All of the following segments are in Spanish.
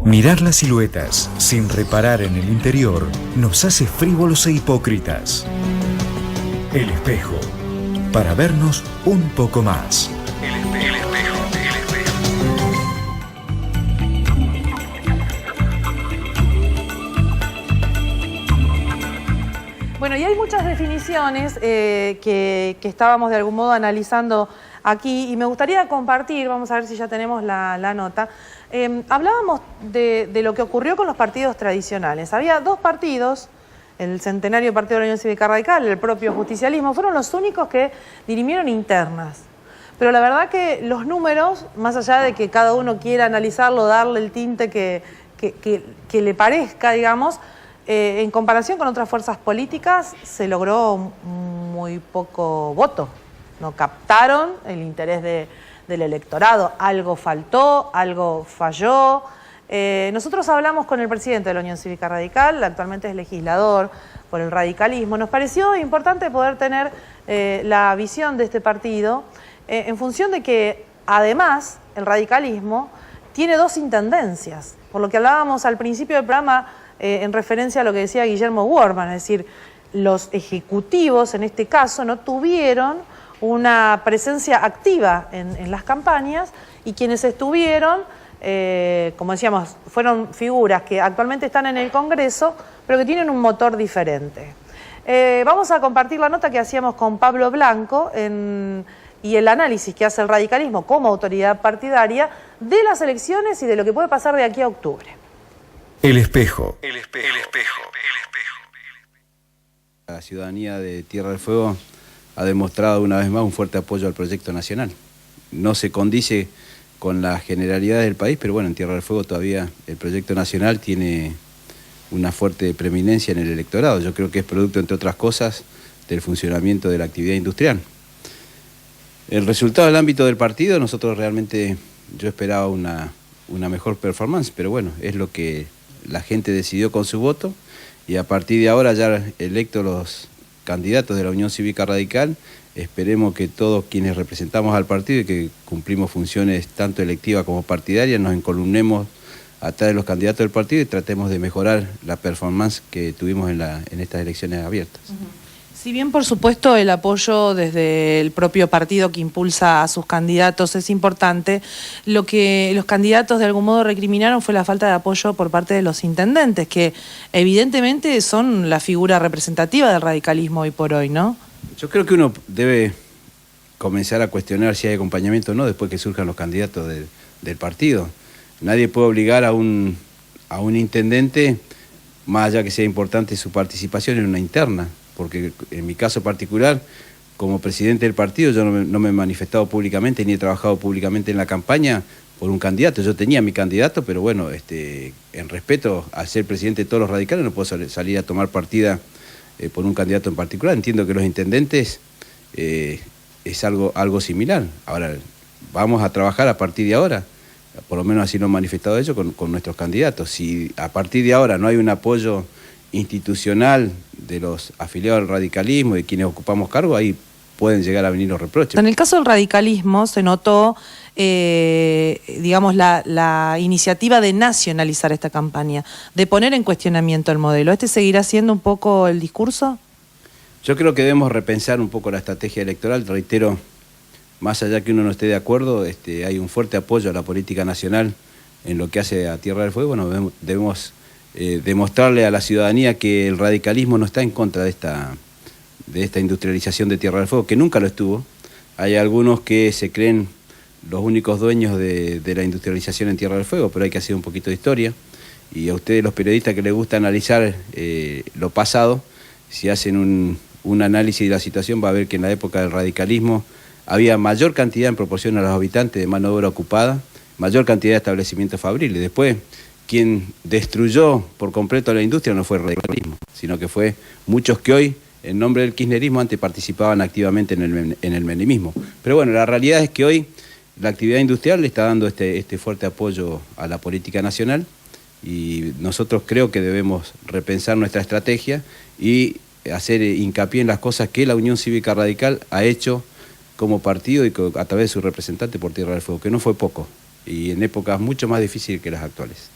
Mirar las siluetas sin reparar en el interior nos hace frívolos e hipócritas. El espejo, para vernos un poco más. El espejo. Bueno, y hay muchas definiciones que estábamos de algún modo analizando aquí y me gustaría compartir, vamos a ver si ya tenemos la nota. Hablábamos de lo que ocurrió con los partidos tradicionales. Había dos partidos, el centenario Partido de la Unión Cívica Radical, el propio justicialismo, fueron los únicos que dirimieron internas. Pero la verdad que los números, más allá de que cada uno quiera analizarlo, darle el tinte que le parezca, digamos, en comparación con otras fuerzas políticas, se logró muy poco voto. No captaron el interés del electorado. Algo faltó, algo falló. Nosotros hablamos con el presidente de la Unión Cívica Radical, actualmente es legislador por el radicalismo. Nos pareció importante poder tener la visión de este partido en función de que, además, el radicalismo tiene dos intendencias. Por lo que hablábamos al principio del programa, en referencia a lo que decía Guillermo Wortmann, es decir, los ejecutivos en este caso no tuvieron una presencia activa en las campañas y quienes estuvieron, como decíamos, fueron figuras que actualmente están en el Congreso, pero que tienen un motor diferente. Vamos a compartir la nota que hacíamos con Pablo Blanco y el análisis que hace el radicalismo como autoridad partidaria de las elecciones y de lo que puede pasar de aquí a octubre. El espejo. La ciudadanía de Tierra del Fuego ha demostrado una vez más un fuerte apoyo al proyecto nacional. No se condice con las generalidades del país, pero bueno, en Tierra del Fuego todavía el proyecto nacional tiene una fuerte preeminencia en el electorado. Yo creo que es producto, entre otras cosas, del funcionamiento de la actividad industrial. El resultado del ámbito del partido, nosotros realmente, yo esperaba una mejor performance, pero bueno, es lo que la gente decidió con su voto y a partir de ahora, ya electos los candidatos de la Unión Cívica Radical, esperemos que todos quienes representamos al partido y que cumplimos funciones tanto electivas como partidarias, nos encolumnemos atrás de los candidatos del partido y tratemos de mejorar la performance que tuvimos en estas elecciones abiertas. Si bien, por supuesto, el apoyo desde el propio partido que impulsa a sus candidatos es importante, lo que los candidatos de algún modo recriminaron fue la falta de apoyo por parte de los intendentes, que evidentemente son la figura representativa del radicalismo hoy por hoy, ¿no? Yo creo que uno debe comenzar a cuestionar si hay acompañamiento o no después que surjan los candidatos del partido. Nadie puede obligar a un intendente, más allá que sea importante su participación en una interna, porque en mi caso particular, como presidente del partido, yo no me he manifestado públicamente ni he trabajado públicamente en la campaña por un candidato. Yo tenía mi candidato, pero bueno, en respeto a ser presidente de todos los radicales no puedo salir a tomar partida por un candidato en particular. Entiendo que los intendentes es algo similar. Ahora, vamos a trabajar a partir de ahora, por lo menos así lo han manifestado ellos con nuestros candidatos. Si a partir de ahora no hay un apoyo institucional de los afiliados al radicalismo y quienes ocupamos cargo, ahí pueden llegar a venir los reproches. En el caso del radicalismo se notó, digamos, la iniciativa de nacionalizar esta campaña, de poner en cuestionamiento el modelo. ¿Este seguirá siendo un poco el discurso? Yo creo que debemos repensar un poco la estrategia electoral. Reitero, más allá que uno no esté de acuerdo, hay un fuerte apoyo a la política nacional en lo que hace a Tierra del Fuego. Bueno, debemos demostrarle a la ciudadanía que el radicalismo no está en contra de esta industrialización de Tierra del Fuego, que nunca lo estuvo. Hay algunos que se creen los únicos dueños de la industrialización en Tierra del Fuego, pero hay que hacer un poquito de historia. Y a ustedes, los periodistas que les gusta analizar lo pasado, si hacen un análisis de la situación, va a ver que en la época del radicalismo había mayor cantidad en proporción a los habitantes de mano de obra ocupada, mayor cantidad de establecimientos fabriles. Después, quien destruyó por completo la industria no fue el radicalismo, sino que fue muchos que hoy, en nombre del kirchnerismo, antes participaban activamente en el menemismo. Pero bueno, la realidad es que hoy la actividad industrial le está dando este fuerte apoyo a la política nacional y nosotros creo que debemos repensar nuestra estrategia y hacer hincapié en las cosas que la Unión Cívica Radical ha hecho como partido y a través de su representante por Tierra del Fuego, que no fue poco, y en épocas mucho más difíciles que las actuales.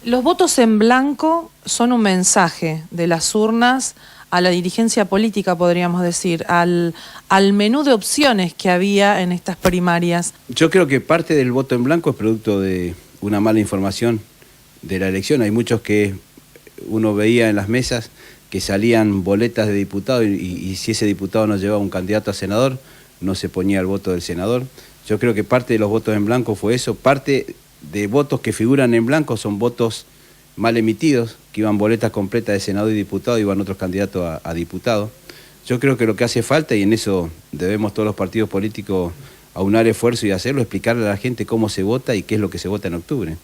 Los votos en blanco son un mensaje de las urnas a la dirigencia política, podríamos decir, al menú de opciones que había en estas primarias. Yo creo que parte del voto en blanco es producto de una mala información de la elección. Hay muchos que uno veía en las mesas que salían boletas de diputado y si ese diputado no llevaba un candidato a senador, no se ponía el voto del senador. Yo creo que parte de los votos en blanco fue eso. Parte de votos que figuran en blanco son votos mal emitidos, que iban boletas completas de senador y diputado, iban otros candidatos a diputado. Yo creo que lo que hace falta, y en eso debemos todos los partidos políticos aunar esfuerzo y hacerlo, explicarle a la gente cómo se vota y qué es lo que se vota en octubre.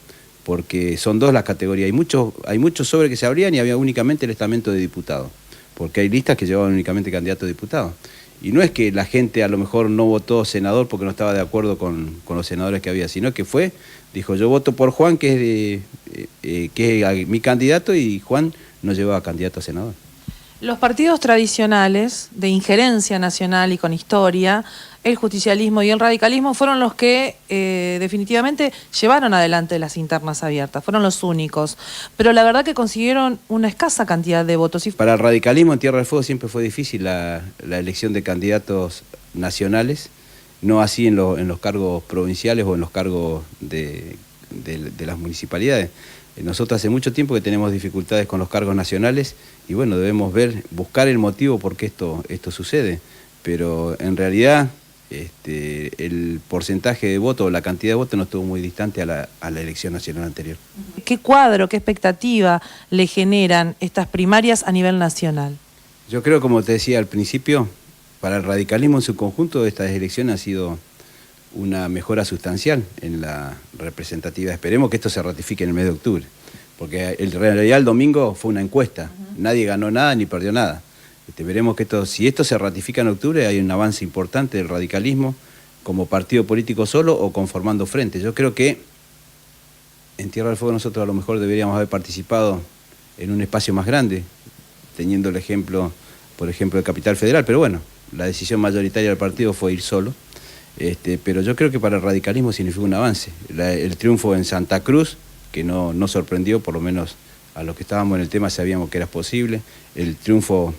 Porque son dos las categorías. Hay muchos sobres que se abrían y había únicamente el estamento de diputado, porque hay listas que llevaban únicamente candidatos a diputados. Y no es que la gente a lo mejor no votó senador porque no estaba de acuerdo con los senadores que había, sino que dijo yo voto por Juan, que es mi candidato, y Juan no llevaba candidato a senador. Los partidos tradicionales de injerencia nacional y con historia, el justicialismo y el radicalismo, fueron los que definitivamente llevaron adelante las internas abiertas, fueron los únicos. Pero la verdad que consiguieron una escasa cantidad de votos. Para el radicalismo en Tierra del Fuego siempre fue difícil la elección de candidatos nacionales, no así en los cargos provinciales o en los cargos de las municipalidades. Nosotros hace mucho tiempo que tenemos dificultades con los cargos nacionales y bueno, debemos buscar el motivo por qué esto sucede. Pero en realidad el porcentaje de votos o la cantidad de votos no estuvo muy distante a la elección nacional anterior. ¿Qué cuadro, qué expectativa le generan estas primarias a nivel nacional? Yo creo, como te decía al principio, para el radicalismo en su conjunto estas elecciones han sido una mejora sustancial en la representatividad. Esperemos que esto se ratifique en el mes de octubre, porque en realidad el domingo fue una encuesta, nadie ganó nada ni perdió nada. Veremos que si esto se ratifica en octubre, hay un avance importante del radicalismo como partido político solo o conformando frente. Yo creo que en Tierra del Fuego nosotros a lo mejor deberíamos haber participado en un espacio más grande, teniendo el ejemplo, por ejemplo, de Capital Federal, pero bueno, la decisión mayoritaria del partido fue ir solo. Pero yo creo que para el radicalismo significó un avance. El triunfo en Santa Cruz, que no sorprendió, por lo menos a los que estábamos en el tema sabíamos que era posible. El triunfo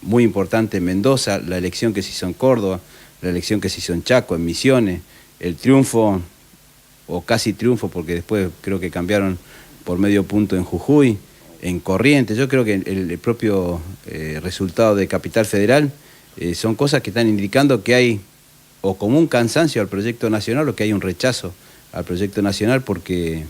muy importante en Mendoza, la elección que se hizo en Córdoba, la elección que se hizo en Chaco, en Misiones, el triunfo, o casi triunfo, porque después creo que cambiaron por medio punto en Jujuy, en Corrientes. Yo creo que el propio resultado de Capital Federal son cosas que están indicando que hay o como un cansancio al proyecto nacional o que hay un rechazo al proyecto nacional, porque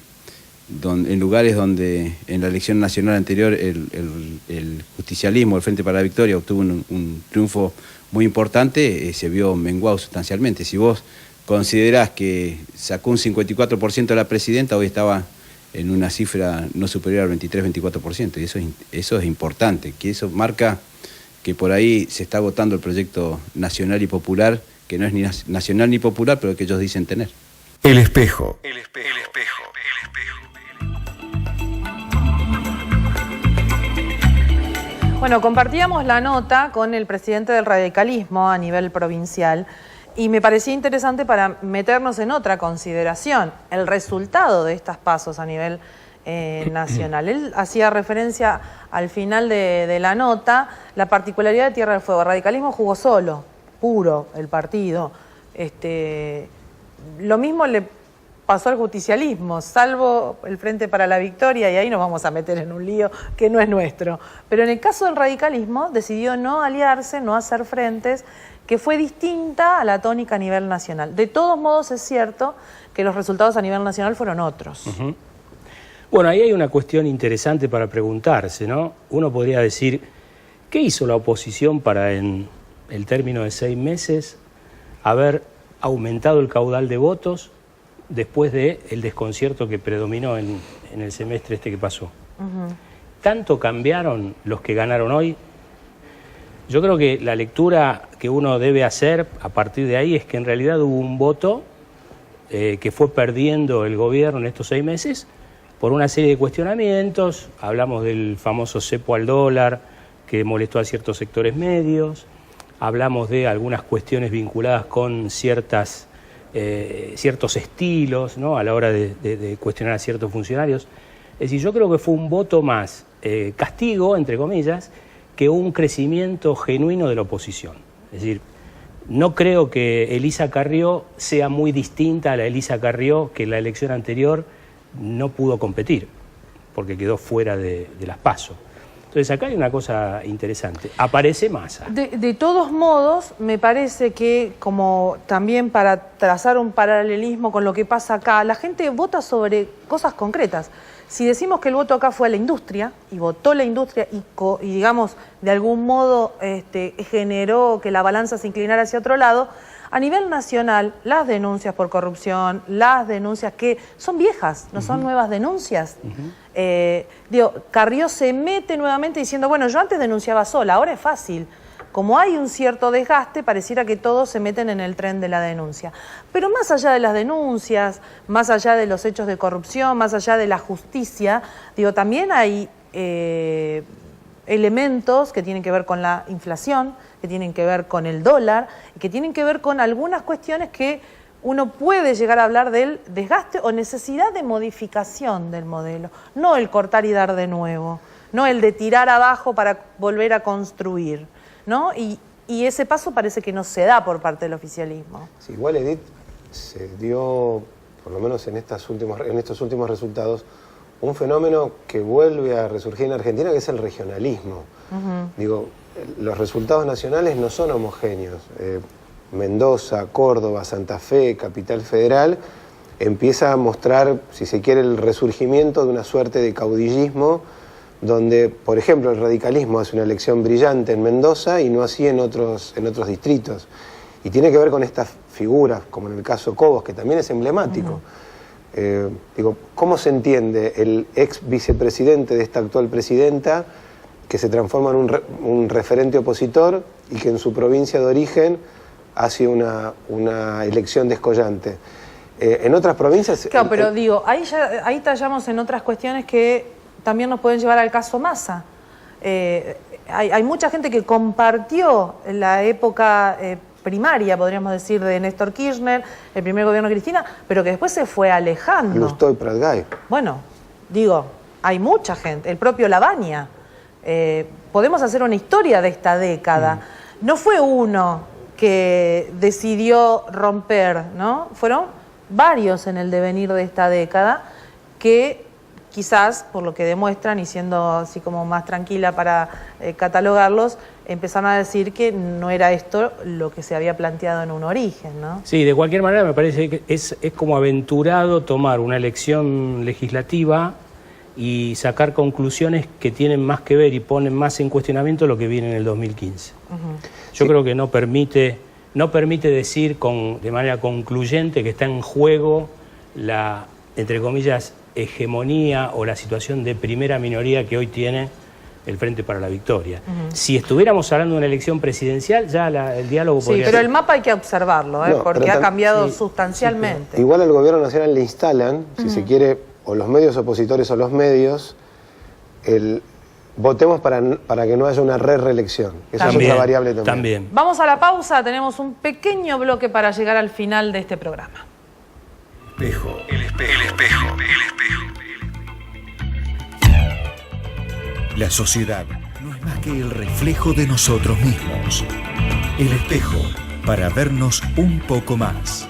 en lugares donde en la elección nacional anterior el justicialismo, el Frente para la Victoria, obtuvo un triunfo muy importante, se vio menguado sustancialmente. Si vos considerás que sacó un 54% de la presidenta, hoy estaba en una cifra no superior al 23-24%, y eso es importante, que eso marca que por ahí se está votando el proyecto nacional y popular, que no es ni nacional ni popular, pero que ellos dicen tener. El espejo. El espejo. El espejo. Bueno, compartíamos la nota con el presidente del radicalismo a nivel provincial y me parecía interesante para meternos en otra consideración, el resultado de estas pasos a nivel nacional. Él hacía referencia al final de la nota, la particularidad de Tierra del Fuego. El radicalismo jugó solo, puro, el partido. Lo mismo le pasó al justicialismo, salvo el Frente para la Victoria, y ahí nos vamos a meter en un lío que no es nuestro. Pero en el caso del radicalismo decidió no aliarse, no hacer frentes, que fue distinta a la tónica a nivel nacional. De todos modos es cierto que los resultados a nivel nacional fueron otros. Uh-huh. Bueno, ahí hay una cuestión interesante para preguntarse, ¿no? Uno podría decir, ¿qué hizo la oposición para en el término de 6 meses haber aumentado el caudal de votos después del desconcierto que predominó en el semestre que pasó? Uh-huh. ¿Tanto cambiaron los que ganaron hoy? Yo creo que la lectura que uno debe hacer a partir de ahí es que en realidad hubo un voto que fue perdiendo el gobierno en estos 6 meses por una serie de cuestionamientos. Hablamos del famoso cepo al dólar que molestó a ciertos sectores medios, hablamos de algunas cuestiones vinculadas con ciertos estilos, ¿no?, a la hora de cuestionar a ciertos funcionarios. Es decir, yo creo que fue un voto más castigo, entre comillas, que un crecimiento genuino de la oposición. Es decir, no creo que Elisa Carrió sea muy distinta a la Elisa Carrió que en la elección anterior no pudo competir, porque quedó fuera de las PASO. Entonces acá hay una cosa interesante, aparece Massa. De todos modos, me parece que, como también para trazar un paralelismo con lo que pasa acá, la gente vota sobre cosas concretas. Si decimos que el voto acá fue a la industria, y votó la industria, y digamos, de algún modo generó que la balanza se inclinara hacia otro lado, a nivel nacional, las denuncias por corrupción, las denuncias que son viejas, no son nuevas denuncias. Carrió se mete nuevamente diciendo, bueno, yo antes denunciaba sola, ahora es fácil. Como hay un cierto desgaste, pareciera que todos se meten en el tren de la denuncia. Pero más allá de las denuncias, más allá de los hechos de corrupción, más allá de la justicia, también hay elementos que tienen que ver con la inflación, que tienen que ver con el dólar, y que tienen que ver con algunas cuestiones que uno puede llegar a hablar del desgaste o necesidad de modificación del modelo, no el cortar y dar de nuevo, no el de tirar abajo para volver a construir, ¿no? Y ese paso parece que no se da por parte del oficialismo. Sí, igual, Edith, se dio, por lo menos en estos últimos resultados, un fenómeno que vuelve a resurgir en Argentina, que es el regionalismo. Los resultados nacionales no son homogéneos. Mendoza, Córdoba, Santa Fe, Capital Federal, empieza a mostrar, si se quiere, el resurgimiento de una suerte de caudillismo, donde, por ejemplo, el radicalismo hace una elección brillante en Mendoza y no así en otros distritos. Y tiene que ver con estas figuras, como en el caso Cobos, que también es emblemático. ¿Cómo se entiende el ex vicepresidente de esta actual presidenta que se transforma en un referente opositor y que en su provincia de origen hace una elección descollante? En otras provincias... Claro, pero ahí tallamos en otras cuestiones que también nos pueden llevar al caso Massa. Hay mucha gente que compartió la época primaria, podríamos decir, de Néstor Kirchner, el primer gobierno de Cristina, pero que después se fue alejando. Lustó y Pratgay. Bueno, hay mucha gente, el propio Lavagna. Podemos hacer una historia de esta década. No fue uno que decidió romper, ¿no? Fueron varios en el devenir de esta década que quizás, por lo que demuestran y siendo así como más tranquila para catalogarlos, empezaron a decir que no era esto lo que se había planteado en un origen, ¿no? Sí, de cualquier manera me parece que es como aventurado tomar una elección legislativa y sacar conclusiones que tienen más que ver y ponen más en cuestionamiento lo que viene en el 2015. Yo creo que no permite decir de manera concluyente que está en juego la, entre comillas, hegemonía o la situación de primera minoría que hoy tiene el Frente para la Victoria. Si estuviéramos hablando de una elección presidencial, ya el diálogo podría pero ser. el mapa hay que observarlo, porque ha cambiado sustancialmente. Sí, igual al gobierno nacional le instalan, si se quiere, o los medios opositores o los medios, votemos para que no haya una reelección. Esa es otra variable también. Vamos a la pausa, tenemos un pequeño bloque para llegar al final de este programa. Espejo. El espejo. El espejo. El espejo. La sociedad no es más que el reflejo de nosotros mismos. El espejo, para vernos un poco más.